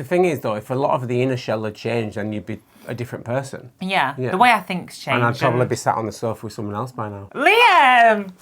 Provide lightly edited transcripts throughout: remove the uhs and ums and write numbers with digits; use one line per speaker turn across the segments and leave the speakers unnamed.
The thing is, though, if a lot of the inner shell had changed, then you'd be a different person.
Yeah. The way I think's changed.
And I'd probably be sat on the sofa with someone else by now.
Liam!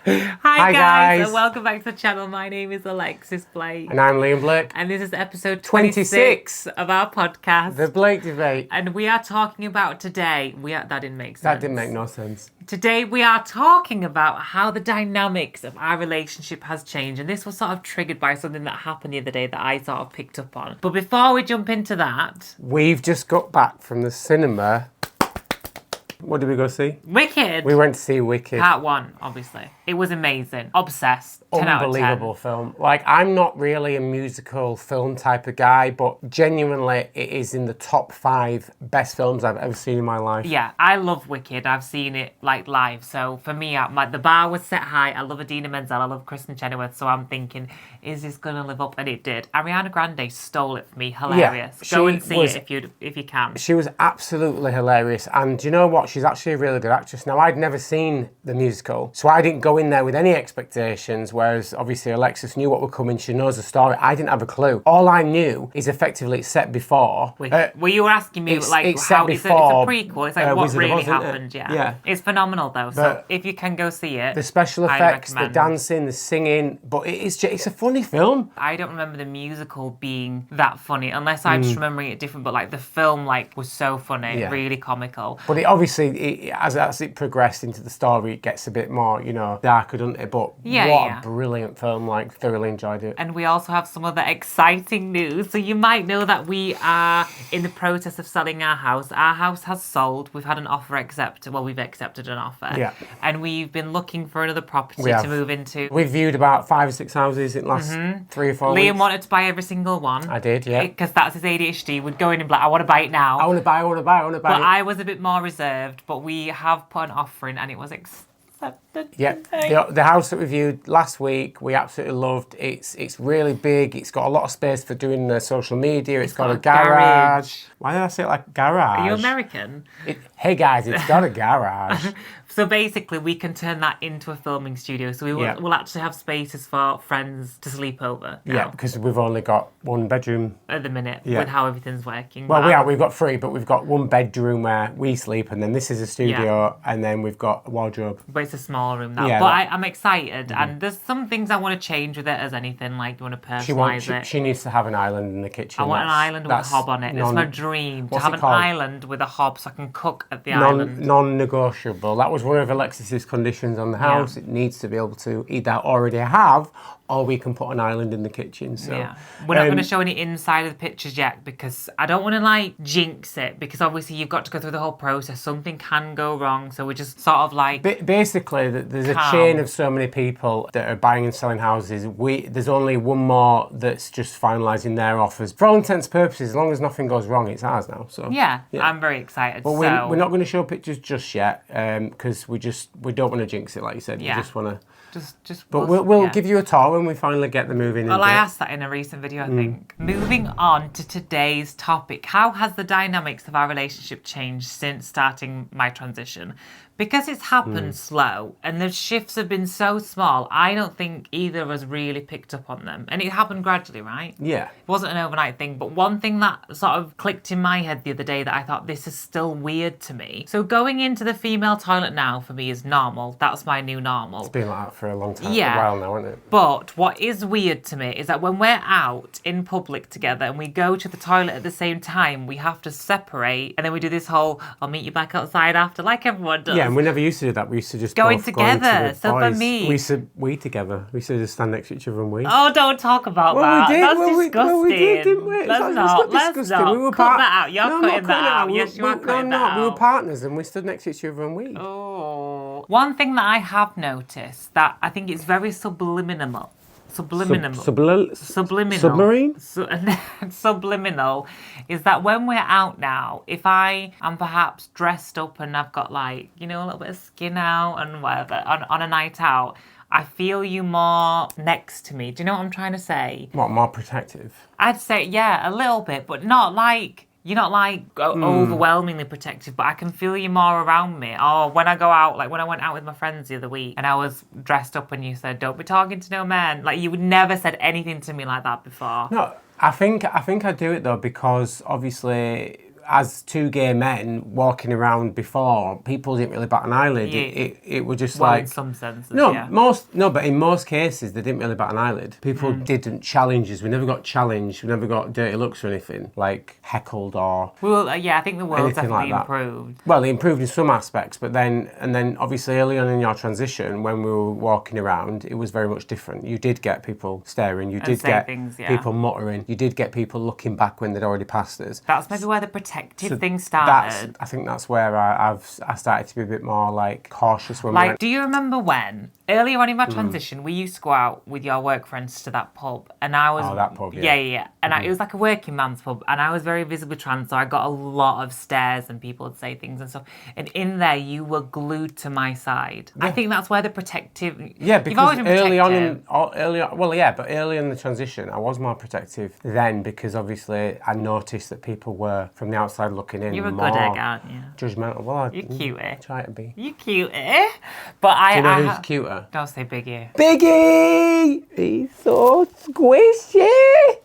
Hi guys, and welcome back to the channel. My name is Alexis Blake.
And I'm Liam Blake.
And this is episode 26 of our podcast,
The Blake Debate.
And we are talking about today, that didn't make sense.
That didn't make no sense.
Today we are talking about how the dynamics of our relationship has changed. And this was sort of triggered by something that happened the other day that I sort of picked up on. But before we jump into that...
We've just got back from the cinema. What did we go see?
Wicked.
We went to see Wicked.
Part 1, obviously. It was amazing. Obsessed. 10
Unbelievable film. Like, I'm not really a musical film type of guy, but genuinely it is in the top 5 best films I've ever seen in my life.
Yeah, I love Wicked. I've seen it like live. So for me, the bar was set high. I love Idina Menzel. I love Kristen Chenoweth. So I'm thinking, is this going to live up? And it did. Ariana Grande stole it for me. Hilarious.
Yeah,
Go and see it if you can.
She was absolutely hilarious. And you know what? She's actually a really good actress. Now, I'd never seen the musical, so I didn't go in there with any expectations, whereas obviously Alexis knew what would come in. She knows the story. I didn't have a clue. All I knew is effectively it's set before.
Well, you were asking me
it's
how
it's
a prequel. It's like what
Wizard
really
of Oz,
happened. Yeah. It's phenomenal though. So if you can go see it,
the special effects, the dancing, the singing, but it's a funny film.
I don't remember the musical being that funny unless I'm just remembering it different. But like the film, was so funny, really comical.
But it obviously, as it progressed into the story, it gets a bit more, darker, doesn't it? But what a brilliant film! Thoroughly enjoyed it.
And we also have some other exciting news. So you might know that we are in the process of selling our house. Our house has sold. We've had an offer accepted. Well, we've accepted an offer. Yeah. And we've been looking for another property to move into.
We've viewed about 5 or 6 houses in the last 3 or 4 weeks.
Liam wanted to buy every single one.
I did, yeah.
Because that's his ADHD. Would go in and be like, I want to buy it now.
I want to buy it.
But I was a bit more reserved. But we have put an offer in and it was accepted.
Yeah, the house that we viewed last week, we absolutely loved. It's really big. It's got a lot of space for doing the social media. It's got a garage. Why did I say it like garage?
Are you American?
Hey guys, it's got a garage.
So basically, we can turn that into a filming studio. So we'll actually have spaces for friends to sleep over now.
Yeah, because we've only got 1 bedroom.
At the minute, with how everything's working.
Well, we've got 3, but we've got 1 bedroom where we sleep, and then this is a studio, and then we've got a wardrobe.
But it's a small room now. But I'm excited, and there's some things I want to change with it as anything. Like, you want to personalise it.
She needs to have an island in the kitchen.
I want an island with a hob on it. It's my dream to have an island with a hob so I can cook at the island.
Non-negotiable. That was one of Alexis's conditions on the house. It needs to be able to either already have, or we can put an island in the kitchen. So
we're not going to show any inside of the pictures yet because I don't want to jinx it, because obviously you've got to go through the whole process. Something can go wrong, so we're just sort of
basically there's a chain of so many people that are buying and selling houses. There's only one more that's just finalising their offers. For all intents and purposes, as long as nothing goes wrong, it's ours now. So
I'm very excited.
But we're not going to show pictures just yet because we don't want to jinx it, like you said. We just want to. But we'll give you a tour when we finally get the move in.
Well, I asked that in a recent video, I think. Moving on to today's topic. How has the dynamics of our relationship changed since starting my transition? Because it's happened slow and the shifts have been so small, I don't think either of us really picked up on them. And it happened gradually, right?
Yeah.
It wasn't an overnight thing. But one thing that sort of clicked in my head the other day that I thought, this is still weird to me. So going into the female toilet now for me is normal. That's my new normal.
It's been like that for a long time, a while now, isn't it?
But what is weird to me is that when we're out in public together and we go to the toilet at the same time, we have to separate, and then we do this whole, I'll meet you back outside after, like everyone does.
Yeah, and we never used to do that. We used to just
going together. So
boys.
For me,
we used to together. We used to just stand next to each other and we.
Oh, don't talk about that.
We did.
That's disgusting.
We did, didn't we?
Let's not.
We were
cut that out. You're cutting that out. Yes, you are cutting that out.
We were partners and we stood next to each other and we.
Oh. One thing that I have noticed that I think is very subliminal. Subliminal is that when we're out now, if I am perhaps dressed up and I've got a little bit of skin out and whatever on a night out, I feel you more next to me. Do you know what I'm trying to say?
What, more protective?
I'd say, yeah, a little bit, but not like you're not like overwhelmingly protective, but I can feel you more around me. Or when I go out, like when I went out with my friends the other week and I was dressed up and you said, don't be talking to no men. Like you would never said anything to me like that before.
No, I think I do it though because obviously as two gay men walking around before, people didn't really bat an eyelid.
Yeah.
It was just
Well,
like
in some senses,
no,
yeah.
but in most cases they didn't really bat an eyelid. People didn't challenge us. We never got challenged. We never got dirty looks or anything like heckled or.
Well, yeah, I think the world
anything
definitely
like that.
improved.
Well, it improved in some aspects, but then obviously early on in your transition, when we were walking around, it was very much different. You did get people staring. You did
say
get
things, yeah.
people muttering. You did get people looking back when they'd already passed us.
That's maybe where the protective thing started.
I think that's where I started to be a bit more like cautious when we
Like,
went.
do you remember when earlier on in my transition we used to go out with your work friends to that pub, and I was
that pub, yeah.
yeah, and it was like a working man's pub, and I was very visibly trans, so I got a lot of stares and people would say things and stuff. And in there, you were glued to my side. Yeah. I think that's where the protective.
Yeah,
you've always
because
been
early
protective.
but early in the transition, I was more protective then because obviously I noticed that people were from the outside looking in.
You're a
more
good egg, aren't you?
Judgmental. Well,
You're cutie.
Try to be.
You cutie. But
Do you know who's cuter?
Don't say Biggie.
Biggie! He's so squishy!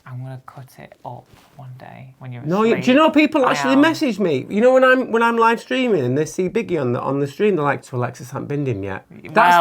I'm gonna cut it up one day when you're
No,
asleep.
do you know people actually
am.
message me? You know when I'm live streaming and they see Biggie on the stream, they're like, "So Alexis hasn't binned him yet."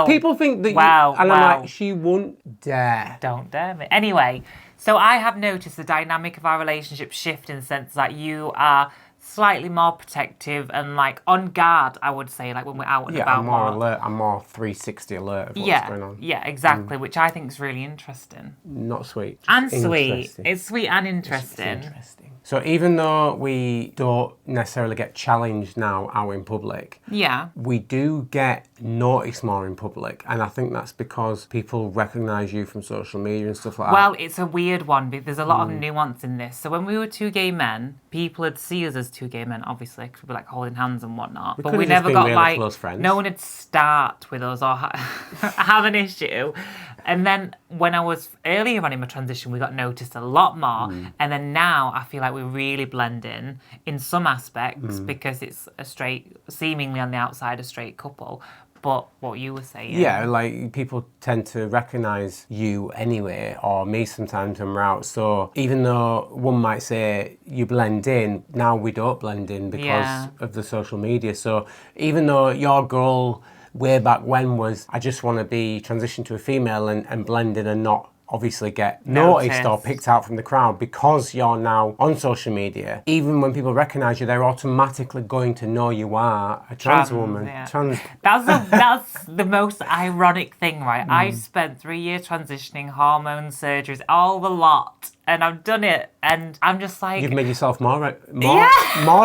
People think that I'm like, she won't dare.
Don't dare me. Anyway, so I have noticed the dynamic of our relationship shift in the sense that you are slightly more protective and like on guard, I would say, like when we're out and about.
I'm more alert. I'm more 360 alert of what's going on.
Yeah, exactly, which I think is really interesting.
Not sweet.
And sweet. It's sweet and interesting.
It's interesting. So even though we don't necessarily get challenged now out in public,
yeah,
we do get noticed more in public, and I think that's because people recognise you from social media and stuff like that.
Well, it's a weird one because there's a lot of nuance in this. So when we were two gay men, people would see us as two gay men, obviously, because we're like holding hands and whatnot. But we never got
really
like
close friends.
No one would start with us or have an issue. And then when I was earlier on in my transition, we got noticed a lot more. And then now I feel like we really blend in some aspects because it's seemingly on the outside, a straight couple. But what you were saying.
Yeah, like people tend to recognise you anyway, or me sometimes when we're out. So even though one might say you blend in, now we don't blend in because of the social media. So even though your goal way back when was, I just want to be transitioned to a female and blend in and not obviously get noticed or picked out from the crowd, because you're now on social media, even when people recognise you, they're automatically going to know you are a trans woman.
Yeah.
That's
the most ironic thing, right? I've spent 3 years transitioning, hormone surgeries, all the lot, and I've done it, and I'm just like...
You've made yourself more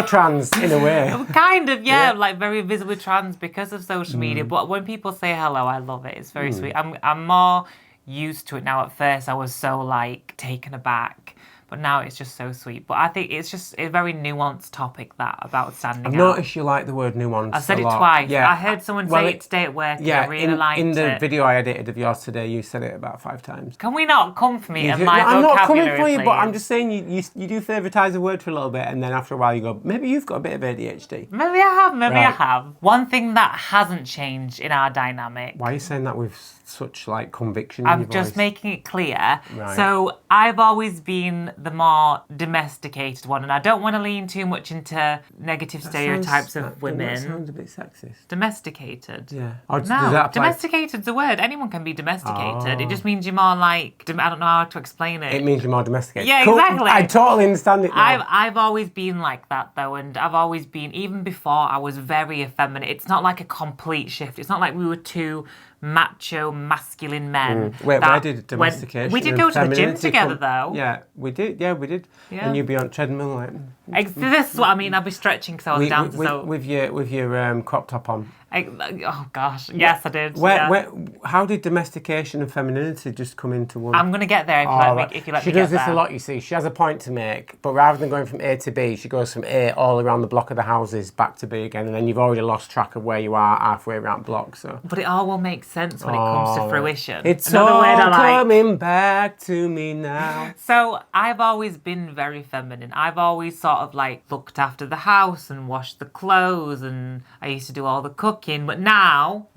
trans in a way.
Kind of, like very visibly trans because of social media, but when people say hello, I love it. It's very sweet. I'm more used to it now. At first I was so like taken aback, but now it's just so sweet. But I think it's just a very nuanced topic, that about standing out.
I've noticed you like the word nuanced.
I've said
a
it
lot.
twice.
Yeah.
I heard someone say it today at work.
Yeah,
I really liked it.
In the video I edited of yours today, you said it about 5 times.
Can we not come for me and
No,
my
I'm not coming
vocabulary,
for you,
please?
but I'm just saying you do favoritise a word for a little bit, and then after a while you go, maybe you've got a bit of ADHD.
Maybe I have, maybe I
Right.
have. One thing that hasn't changed in our dynamic.
Why are you saying that with such like conviction in your
I'm just
voice?
making it clear.
Right.
So I've always been the more domesticated one, and I don't want to lean too much into negative stereotypes of women.
That sounds a bit sexist.
Domesticated.
Yeah. Or does
No,
that apply?
domesticated's a word. Anyone can be domesticated. It just means you're more like, I don't know how to explain it.
It means you're more domesticated.
Yeah,
Cool.
exactly.
I totally understand it now.
I've always been like that though, and I've always been, even before I was very effeminate. It's not like a complete shift. It's not like we were two macho, masculine men.
Wait, where did domestication?
We did
and
go to the gym
femininity
together
come?
though.
Yeah, we did. Yeah, we did.
Yeah.
And you'd be on treadmill like
This is what I mean. I'd be stretching because I was down.
with your crop top on.
Oh gosh, yes, I did.
How did domestication and femininity just come into one?
I'm gonna get there if you let me. If you let
she
me get
does this
there.
a lot, you see. She has a point to make, but rather than going from A to B, she goes from A all around the block of the houses back to B again, and then you've already lost track of where you are halfway around the block. So,
but it all will make sense when it comes to fruition.
It's
Another
all
word I like.
coming back to me now.
So I've always been very feminine. I've always sort of like looked after the house and washed the clothes, and I used to do all the cooking. But now,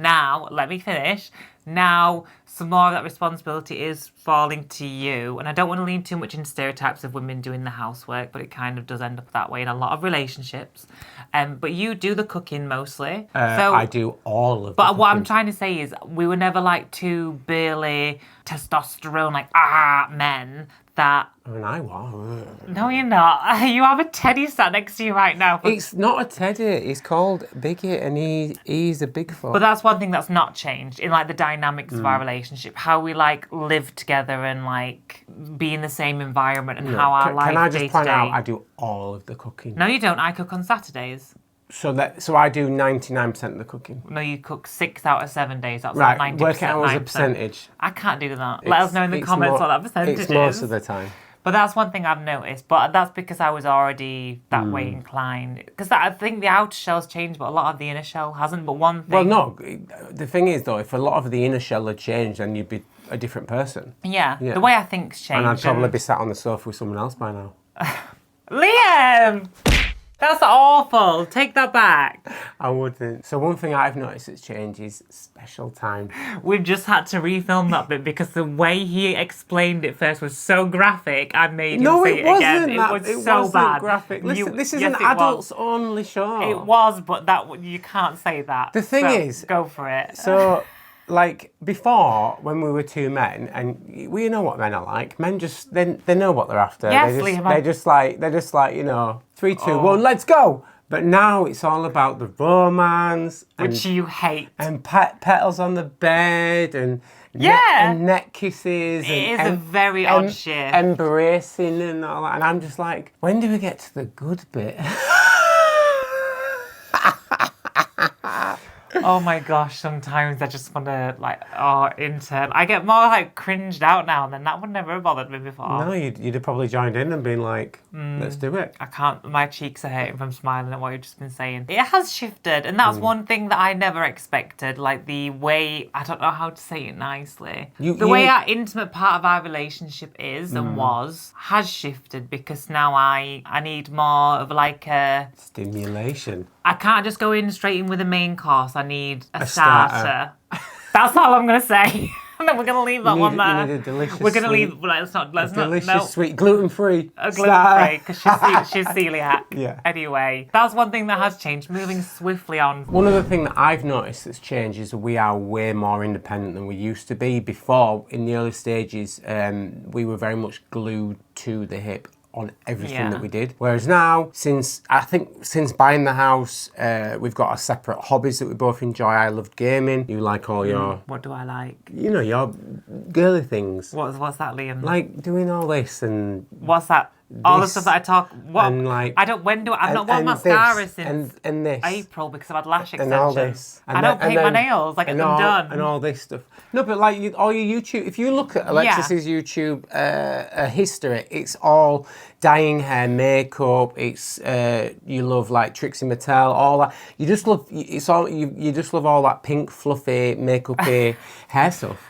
let me finish. Now, some more of that responsibility is falling to you. And I don't want to lean too much into stereotypes of women doing the housework, but it kind of does end up that way in a lot of relationships. But you do the cooking mostly. So
I do all of
But what I'm trying to say is we were never like two burly, testosterone, like, men that...
I mean, I was.
No, you're not. You have a teddy sat next to you right now.
It's not a teddy. He's called Biggie, and he's a Bigfoot.
But that's one thing that's not changed in like the dynamics of our relationship, how we like live together and like be in the same environment and how our life
Can I just
day to
point
day.
out, I do all of the cooking.
No, you don't. I cook on Saturdays.
So I do 99% of the cooking.
No, you cook 6 out of 7 days. That's
Right,
like 90%.
work it out as a
9%.
percentage.
I can't do that. Let us know in the comments what that percentage is.
It's most of the time.
But that's one thing I've noticed. But that's because I was already that way inclined. Because I think the outer shell's changed, but a lot of the inner shell hasn't. But one thing...
Well, no. The thing is, though, if a lot of the inner shell had changed, then you'd be a different person.
Yeah. The way I think's changed.
And I'd probably be sat on the sofa with someone else by now.
Liam! That's awful. Take that back.
I wouldn't. So one thing I've noticed that's changed is special time.
We've just had to refilm that bit because the way he explained it first was so graphic. I made him say it again. It was so bad.
Graphic. Listen, this is an adults-only show.
It was, but you can't say that.
The thing is,
go for it.
So, like before, when we were two men, and we know what men are like. Men just they know what they're after.
Yes,
they're just like 3, 2, 1, let's go. But now it's all about the romance,
which you hate,
and petals on the bed, and and neck kisses.
It is a very odd shift.
Embracing and all that. And I'm just like, when do we get to the good bit?
Oh my gosh, sometimes I just want to I get more like cringed out now, and then that would never have bothered me before.
No, you'd have probably joined in and been like, let's do it.
I can't, my cheeks are hurting from smiling at what you've just been saying. It has shifted, and that's one thing that I never expected, like the way, I don't know how to say it nicely, the way our intimate part of our relationship is and has shifted, because now I need more of like a...
Stimulation.
I can't just go straight in with a main course. I need a starter. That's all I'm going to say. And then we're going to leave that one there.
You need a delicious
We're going to leave... Let's not...
Delicious, sweet, gluten-free.
Gluten-free, because she's celiac.
Yeah.
Anyway, that's one thing that has changed. Moving swiftly on.
One other thing that I've noticed that's changed is we are way more independent than we used to be. Before, in the early stages, we were very much glued to the hip on everything that we did. Whereas now, since buying the house, we've got our separate hobbies that we both enjoy. I loved gaming. You like all your...
What do I like?
Your girly things.
What's that, Liam?
Like doing all this and...
What's that? All the stuff that I talk... What?
And like...
I've not worn mascara since
and this.
April because I've had lash extensions.
And all this.
I don't paint my nails. I'm done.
And all this stuff. No, but like all your YouTube... If you look at Alexis's YouTube history, it's all dyeing hair, makeup. It's... you love like Trixie Mattel, all that. You just love... You just love all that pink, fluffy, makeup-y hair stuff.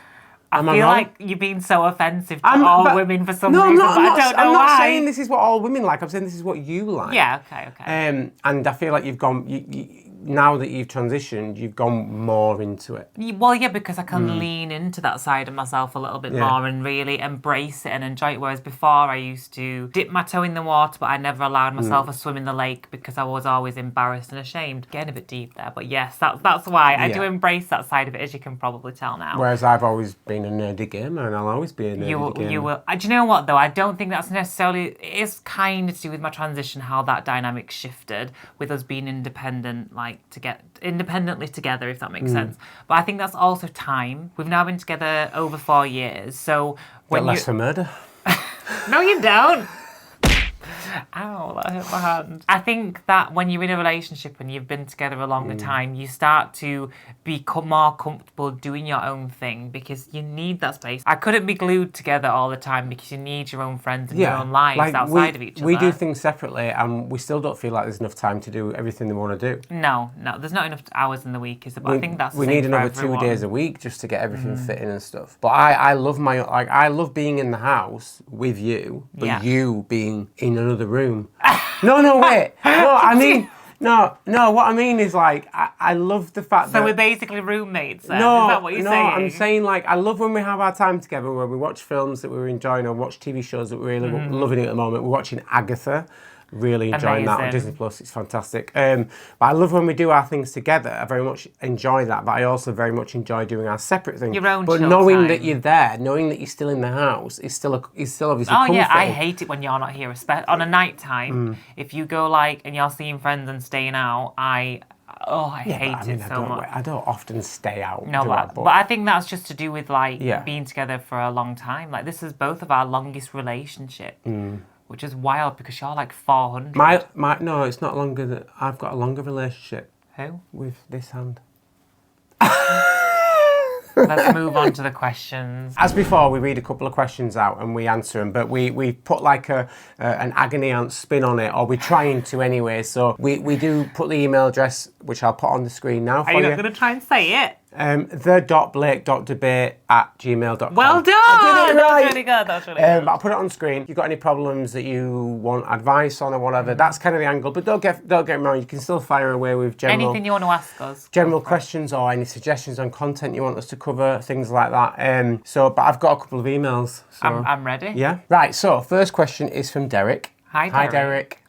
I feel like you're being so offensive to all women for some reason, but I don't know why.
I'm not saying this is what all women like. I'm saying this is what you like.
Yeah, okay.
And I feel like you've gone... now that you've transitioned, you've gone more into it.
Well, yeah, because I can lean into that side of myself a little bit more and really embrace it and enjoy it. Whereas before, I used to dip my toe in the water, but I never allowed myself a swim in the lake because I was always embarrassed and ashamed. Getting a bit deep there, but yes, that's why I do embrace that side of it, as you can probably tell now.
Whereas I've always been a nerdy gamer, and I'll always be a nerdy gamer.
You will. Do you know what, though? I don't think that's necessarily... It's kind of to do with my transition, how that dynamic shifted with us being independent, like, to get independently together, if that makes sense. But I think that's also time. We've now been together over 4 years, so...
Get less for murder.
No, you don't. Ow, that hurt my hand. I think that when you're in a relationship and you've been together a longer time, you start to become more comfortable doing your own thing because you need that space. I couldn't be glued together all the time because you need your own friends and your own lives outside of each other.
We do things separately and we still don't feel like there's enough time to do everything they want to do.
No, there's not enough hours in the week, is there? But I think that's the
we
same
need
for
another
everyone.
2 days a week just to get everything fitting and stuff. But I love I love being in the house with you, but you being in another room. No, wait. No, I mean, no. What I mean is like I love the fact that.
So we're basically roommates. Then.
No,
is that what you're saying?
I'm saying like I love when we have our time together, where we watch films that we're enjoying or watch TV shows that we're really loving at the moment. We're watching Agatha. Really enjoying that on Disney Plus. It's fantastic. But I love when we do our things together. I very much enjoy that, but I also very much enjoy doing our separate things.
Your own
But
chill
knowing
time.
that you're there, knowing that you're still in the house, is still obviously
Oh yeah, I
comforting.
hate it when you're not here. Especially on a night time, if you go like and you're seeing friends and staying out, I hate it so much.
I don't often stay out.
No, but I think that's just to do with like being together for a long time. Like this is both of our longest relationship. Which is wild because you're like 400.
No, it's not longer than I've got a longer relationship.
Who?
With this hand.
Let's move on to the questions.
As before, we read a couple of questions out and we answer them, but we put like an agony aunt spin on it, or we're trying to anyway. So we do put the email address, which I'll put on the screen now for you.
Are you not going to try and say it?
the.blake.debate@gmail.com.
Well done!
I did it right.
That's really good. That's really good.
I'll put it on screen. If you've got any problems that you want advice on or whatever, that's kind of the angle. But don't get me wrong, you can still fire away with
Anything you want to ask us.
general questions or any suggestions on content you want us to cover, things like that. But I've got a couple of emails. So.
I'm ready.
Yeah. Right. So first question is from Derek.
Hi,
Derek.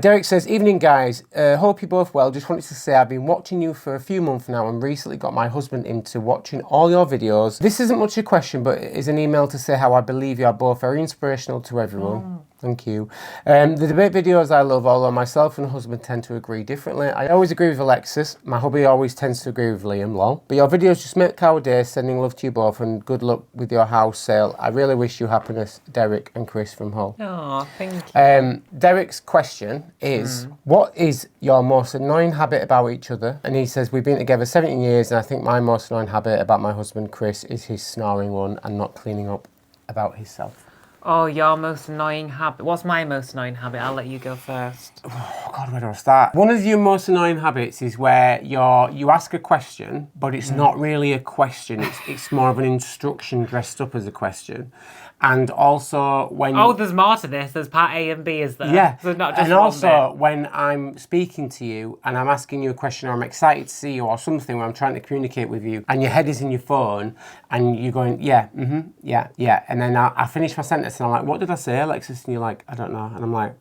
Derek says, evening guys, hope you're both well. Just wanted to say I've been watching you for a few months now and recently got my husband into watching all your videos. This isn't much a question, but it is an email to say how I believe you are both very inspirational to everyone. Thank you. The debate videos I love, although myself and husband tend to agree differently. I always agree with Alexis. My hubby always tends to agree with Liam, lol. But your videos just make our day. Sending love to you both and good luck with your house sale. I really wish you happiness, Derek and Chris from Hull.
Oh, thank you.
Derek's question is, what is your most annoying habit about each other? And he says, we've been together 17 years and I think my most annoying habit about my husband, Chris, is his snoring one and not cleaning up about himself.
Oh, your most annoying habit. What's my most annoying habit? I'll let you go first.
Oh God, where do I start? One of your most annoying habits is where you ask a question, but it's not really a question. It's more of an instruction dressed up as a question. And also when...
Oh, there's more to this. There's part A and B, is there?
Yeah.
So not just
and
one
also
bit.
when I'm speaking to you and I'm asking you a question or I'm excited to see you or something where I'm trying to communicate with you and your head is in your phone and you're going, yeah. And then I finish my sentence and I'm like, what did I say, Alexis? And you're like, I don't know. And I'm like...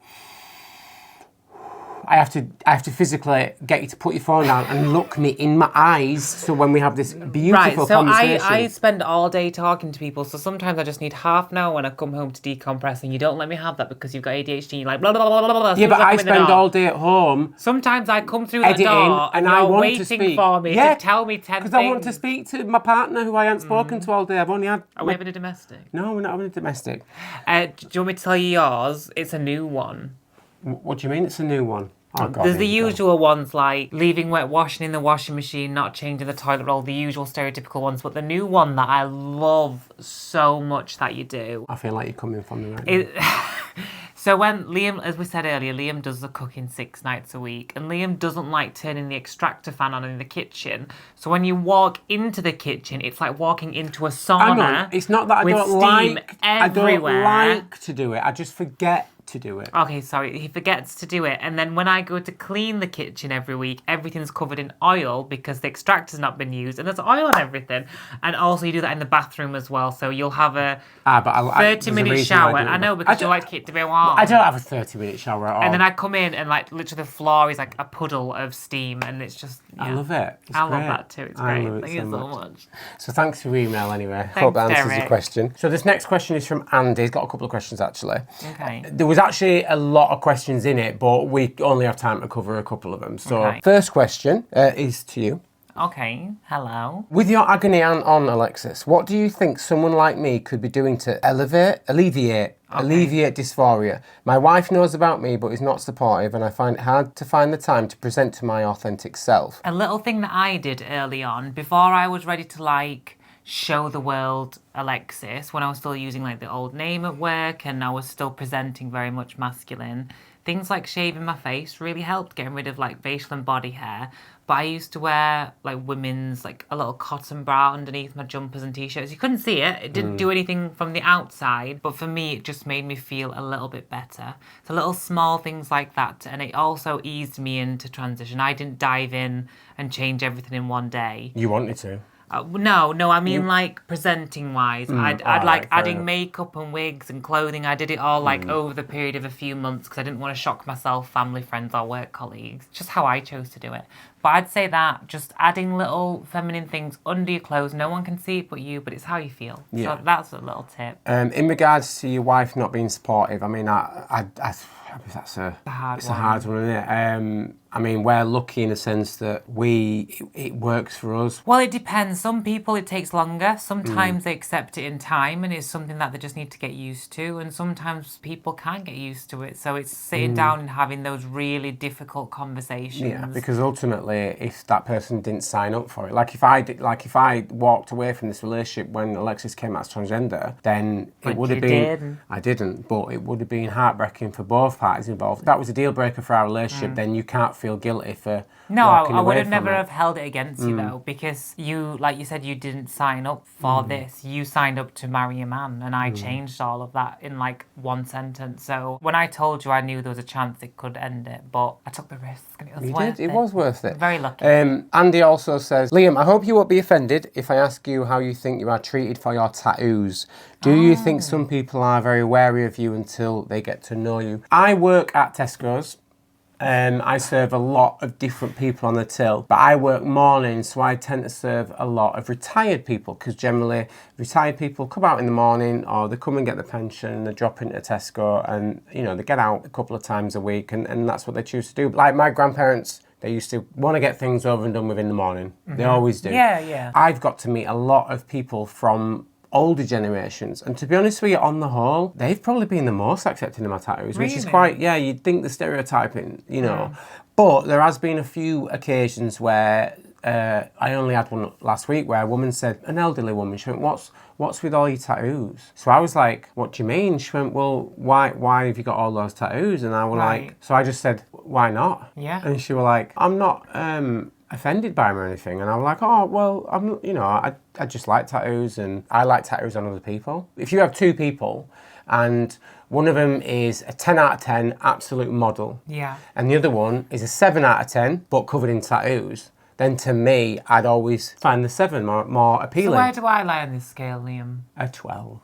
I have to physically get you to put your phone down and look me in my eyes. So when we have this beautiful conversation,
I spend all day talking to people. So sometimes I just need half an hour when I come home to decompress, and you don't let me have that because you've got ADHD. You're like blah blah blah blah blah.
Yeah, but I spend all day at home.
Sometimes I come through the
editing,
door and
I
you're
want
waiting
to speak.
for me to tell me 10 things.
Because I want to speak to my partner who I haven't spoken to all day. I've only had.
Are we having a domestic?
No, we're not having a domestic.
Do you want me to tell you yours? It's a new one.
What do you mean? It's a new one. Oh, God,
There's the usual ones like leaving wet washing in the washing machine, not changing the toilet roll, the usual stereotypical ones. But the new one that I love so much that you do.
I feel like you're coming from me right now.
So when Liam, as we said earlier, Liam does the cooking 6 nights a week, and Liam doesn't like turning the extractor fan on in the kitchen. So when you walk into the kitchen, it's like walking into a sauna.
Hang on, it's not that I
with
don't
steam
like.
everywhere.
I don't like to do it. I just forget to do it.
Okay, sorry, he forgets to do it. And then when I go to clean the kitchen every week, everything's covered in oil because the extractor's not been used and there's oil on everything. And also you do that in the bathroom as well. So you'll have a 30-minute shower. I know, because you like to keep it to be warm.
I don't have a 30-minute shower at all.
And then I come in and like literally the floor is like a puddle of steam and it's just... Yeah.
I love it. It's
I
great.
love that too. It's
I
great.
love it
Thank you so much.
So thanks for your email anyway.
Thanks,
Hope that answers
Derek.
your question. So this next question is from Andy. He's got a couple of questions actually.
Okay.
There was actually a lot of questions in it, but we only have time to cover a couple of them. So first question is to you.
Okay, hello.
With your agony aunt on, Alexis, what do you think someone like me could be doing to alleviate dysphoria? My wife knows about me but is not supportive, and I find it hard to find the time to present to my authentic self.
A little thing that I did early on, before I was ready to like show the world Alexis, when I was still using like the old name at work and I was still presenting very much masculine, things like shaving my face really helped, getting rid of like facial and body hair. But I used to wear like women's, like a little cotton bra underneath my jumpers and t-shirts. You couldn't see it. It didn't do anything from the outside, but for me, it just made me feel a little bit better. So little small things like that. And it also eased me into transition. I didn't dive in and change everything in one day.
You wanted to?
No, I mean like presenting wise. I'd like adding
enough.
makeup and wigs and clothing. I did it all like over the period of a few months because I didn't want to shock myself, family, friends, or work colleagues. Just how I chose to do it. But I'd say that just adding little feminine things under your clothes. No one can see it but you, but it's how you feel.
Yeah.
So that's a little tip.
In regards to your wife not being supportive, I mean, that's a hard one, isn't it? I mean, we're lucky in a sense that it works for us.
Well, it depends. Some people it takes longer. Sometimes they accept it in time and it's something that they just need to get used to. And sometimes people can't get used to it. So it's sitting down and having those really difficult conversations.
Yeah, because ultimately, if that person didn't sign up for it, like if I walked away from this relationship when Alexis came out as transgender, then it would have been. I didn't, but it would have been heartbreaking for both parties involved. If that was a deal breaker for our relationship, then you can't feel guilty for.
No,
walking
I would
away
have
from
never
it.
have held it against you though, because you, like you said, you didn't sign up for this. You signed up to marry a man, and I changed all of that in like one sentence. So when I told you, I knew there was a chance it could end it, but I took the risk, and it was worth it.
It was worth it.
Very lucky.
Andy also says, Liam, I hope you won't be offended if I ask you how you think you are treated for your tattoos. Do you think some people are very wary of you until they get to know you? I work at Tesco's. I serve a lot of different people on the till, but I work mornings, so I tend to serve a lot of retired people, because generally retired people come out in the morning, or they come and get the pension, they drop into Tesco, and they get out a couple of times a week, and that's what they choose to do. Like my grandparents, they used to want to get things over and done with in the morning. They always do.
Yeah.
I've got to meet a lot of people from older generations, and to be honest with you, on the whole, they've probably been the most accepting of my tattoos, which is quite, you'd think the stereotyping, but there has been a few occasions where I only had one last week where a woman said, an elderly woman, she went, what's with all your tattoos? So I was like, what do you mean? She went, well, why have you got all those tattoos? And I was like, so I just said, why not?
Yeah.
And she was like, I'm not offended by them or anything. And I was like, oh, well, I just like tattoos, and I like tattoos on other people. If you have two people and one of them is a 10 out of 10 absolute model, and the other one is a 7 out of 10 but covered in tattoos, then to me, I'd always find the 7 more appealing.
So where do I lie on this scale, Liam?
A 12.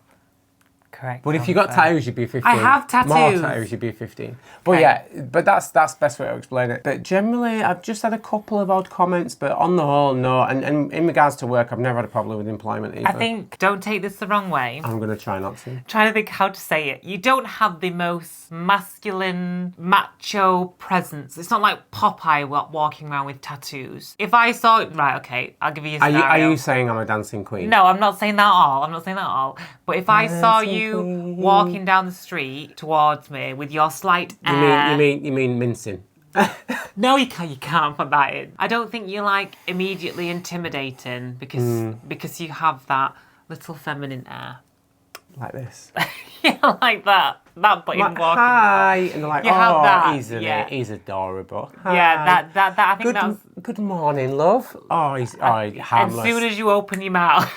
Correct.
But if you got tattoos, you'd be 15.
I have tattoos.
More tattoos, you'd be 15. But but that's the best way to explain it. But generally, I've just had a couple of odd comments, but on the whole, no. And in regards to work, I've never had a problem with employment either.
I think, don't take this the wrong way.
I'm going to try not to.
Trying to think how to say it. You don't have the most masculine, macho presence. It's not like Popeye walking around with tattoos. If I saw... Right, okay, I'll give you a scenario.
Are you saying I'm a dancing queen?
No, I'm not saying that at all. But if I saw you walking down the street towards me with your slight air...
You mean mincing?
No, you can't put that in. I don't think you're like immediately intimidating because you have that little feminine air.
Like this?
Yeah, like that. That but in walking.
Hi, and they're like,
you have that,
he's adorable. Hi.
Yeah, that I think that's...
Good morning, love. Oh, he's harmless.
As soon as you open your mouth,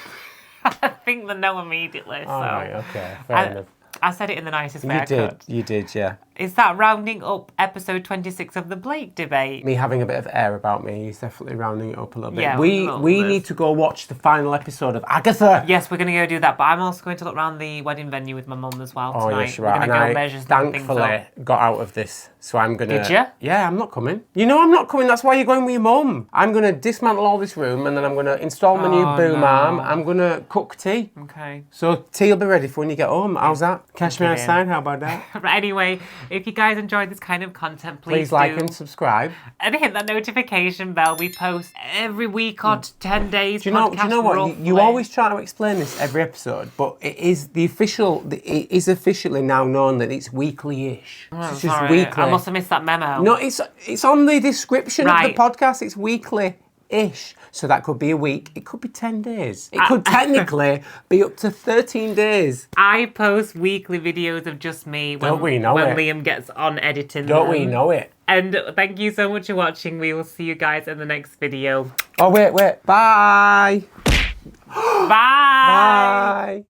I think they know immediately. So.
All right, okay, fair enough.
I said it in the nicest way I could.
You did, yeah.
Is that rounding up episode 26 of the Blake debate?
Me having a bit of air about me is definitely rounding it up a little bit.
Yeah,
we need to go watch the final episode of Agatha.
Yes, we're going to go do that, but I'm also going to look around the wedding venue with my mum as well tonight.
Oh, yes, you're right.
We're going to go measure some things up.
Thankfully got out of this, so I'm going to...
Did you?
Yeah, I'm not coming. You know I'm not coming, that's why you're going with your mum. I'm going to dismantle all this room, and then I'm going to install my new boom arm. I'm going to cook tea.
Okay.
So tea will be ready for when you get home. How's that? that. Catch me
Brilliant.
outside, how about that?
But anyway, if you guys enjoyed this kind of content,
Please like
do.
and subscribe.
And hit that notification bell. We post every week or 10 days.
Do you know what? You always try to explain this every episode, but it is it is officially now known that it's weekly-ish.
Oh,
it's just
sorry.
weekly.
I must have missed that memo.
No, it's on the description of the podcast. It's weekly-ish. So that could be a week. It could be 10 days. It could technically be up to 13 days.
I post weekly videos of just me when Liam gets on editing
Don't we know it?
And thank you so much for watching. We will see you guys in the next video.
Oh, wait. Bye.
Bye.
Bye.